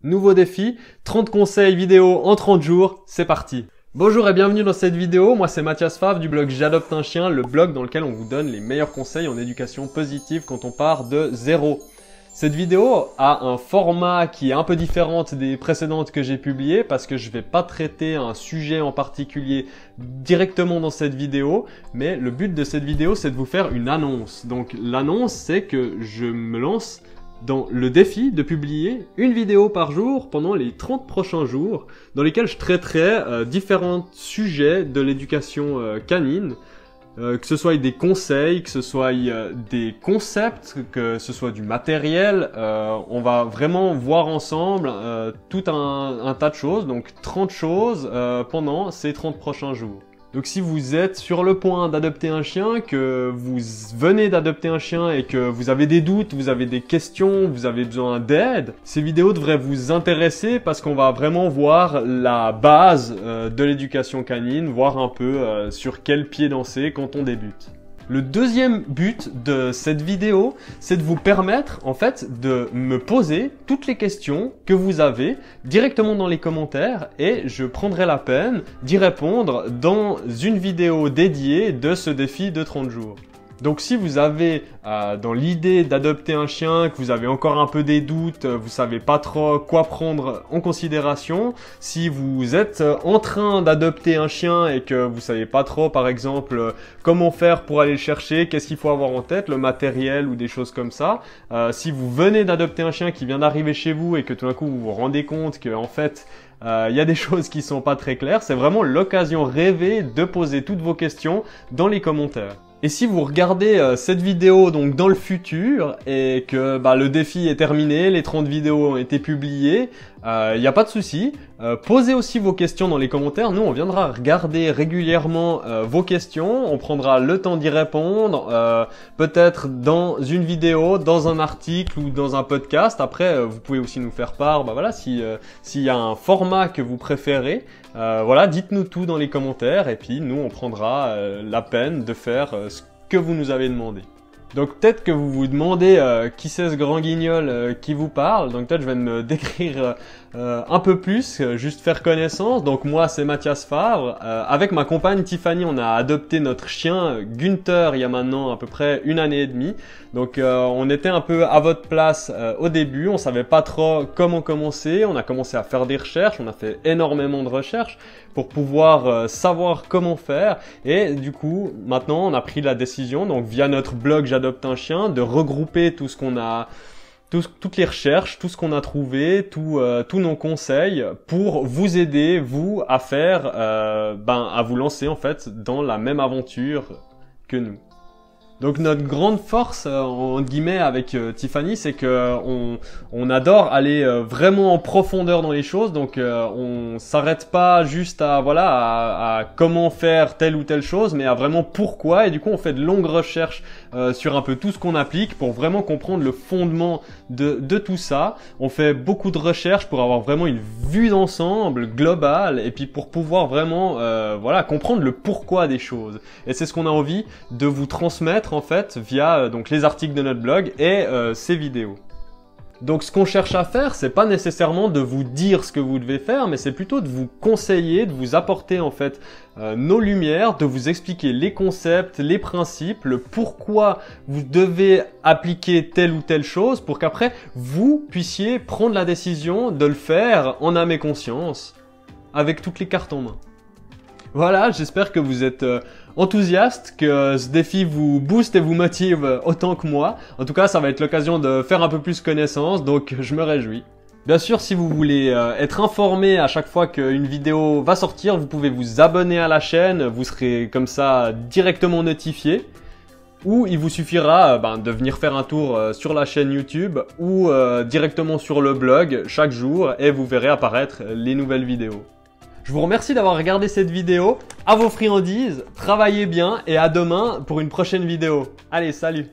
Nouveau défi, 30 conseils vidéo en 30 jours, c'est parti. Bonjour et bienvenue dans cette vidéo, moi c'est Mathias Favre du blog J'adopte un chien, le blog dans lequel on vous donne les meilleurs conseils en éducation positive quand on part de zéro. Cette vidéo a un format qui est un peu différent des précédentes que j'ai publiées parce que je vais pas traiter un sujet en particulier directement dans cette vidéo, mais le but de cette vidéo c'est de vous faire une annonce. Donc l'annonce c'est que je me lance dans le défi de publier une vidéo par jour pendant les 30 prochains jours dans lesquels je traiterai différents sujets de l'éducation canine, que ce soit des conseils, que ce soit des concepts, que ce soit du matériel. On va vraiment voir ensemble tout un tas de choses, donc 30 choses pendant ces 30 prochains jours. Donc si vous êtes sur le point d'adopter un chien, que vous venez d'adopter un chien et que vous avez des doutes, vous avez des questions, vous avez besoin d'aide, ces vidéos devraient vous intéresser parce qu'on va vraiment voir la base de l'éducation canine, voir un peu sur quel pied danser quand on débute. Le deuxième but de cette vidéo, c'est de vous permettre en fait de me poser toutes les questions que vous avez directement dans les commentaires et je prendrai la peine d'y répondre dans une vidéo dédiée de ce défi de 30 jours. Donc si vous avez dans l'idée d'adopter un chien, que vous avez encore un peu des doutes, vous savez pas trop quoi prendre en considération, si vous êtes en train d'adopter un chien et que vous savez pas trop par exemple comment faire pour aller le chercher, qu'est-ce qu'il faut avoir en tête, le matériel ou des choses comme ça, si vous venez d'adopter un chien qui vient d'arriver chez vous et que tout d'un coup vous vous rendez compte que en fait il y a des choses qui sont pas très claires, c'est vraiment l'occasion rêvée de poser toutes vos questions dans les commentaires. Et si vous regardez cette vidéo donc dans le futur et que le défi est terminé, les 30 vidéos ont été publiées, il n'y a pas de souci. Posez aussi vos questions dans les commentaires. Nous, on viendra regarder régulièrement vos questions. On prendra le temps d'y répondre, peut-être dans une vidéo, dans un article ou dans un podcast. Après, vous pouvez aussi nous faire part, s'il y a un format que vous préférez. Voilà, dites-nous tout dans les commentaires et puis nous, on prendra la peine de faire ce que vous nous avez demandé. Donc peut-être que vous vous demandez qui c'est ce grand guignol qui vous parle, donc peut-être je vais me décrire un peu plus, juste faire connaissance. Donc moi c'est Mathias Favre, avec ma compagne Tiffany on a adopté notre chien Gunther il y a maintenant à peu près 1 année et demie. Donc on était un peu à votre place au début, on savait pas trop comment commencer, on a commencé à faire des recherches, on a fait énormément de recherches pour pouvoir savoir comment faire et du coup maintenant on a pris la décision donc via notre blog J'adopte un chien de regrouper tout ce qu'on a, toutes les recherches, tout ce qu'on a trouvé, tous nos conseils pour vous aider vous à faire, à vous lancer en fait dans la même aventure que nous. Donc notre grande force en guillemets avec Tiffany, c'est que on adore aller vraiment en profondeur dans les choses. Donc on s'arrête pas juste à comment faire telle ou telle chose, mais à vraiment pourquoi. Et du coup on fait de longues recherches sur un peu tout ce qu'on applique pour vraiment comprendre le fondement de tout ça. On fait beaucoup de recherches pour avoir vraiment une vue d'ensemble globale et puis pour pouvoir vraiment comprendre le pourquoi des choses. Et c'est ce qu'on a envie de vous transmettre en fait via donc les articles de notre blog et ces vidéos. Donc ce qu'on cherche à faire, c'est pas nécessairement de vous dire ce que vous devez faire, mais c'est plutôt de vous conseiller, de vous apporter en fait nos lumières, de vous expliquer les concepts, les principes, le pourquoi vous devez appliquer telle ou telle chose pour qu'après vous puissiez prendre la décision de le faire en âme et conscience avec toutes les cartes en main. Voilà, j'espère que vous êtes enthousiaste, que ce défi vous booste et vous motive autant que moi. En tout cas, ça va être l'occasion de faire un peu plus connaissance, donc je me réjouis. Bien sûr, si vous voulez être informé à chaque fois qu'une vidéo va sortir, vous pouvez vous abonner à la chaîne, vous serez comme ça directement notifié. Ou il vous suffira de venir faire un tour sur la chaîne YouTube ou directement sur le blog chaque jour et vous verrez apparaître les nouvelles vidéos. Je vous remercie d'avoir regardé cette vidéo, à vos friandises, travaillez bien et à demain pour une prochaine vidéo. Allez, salut!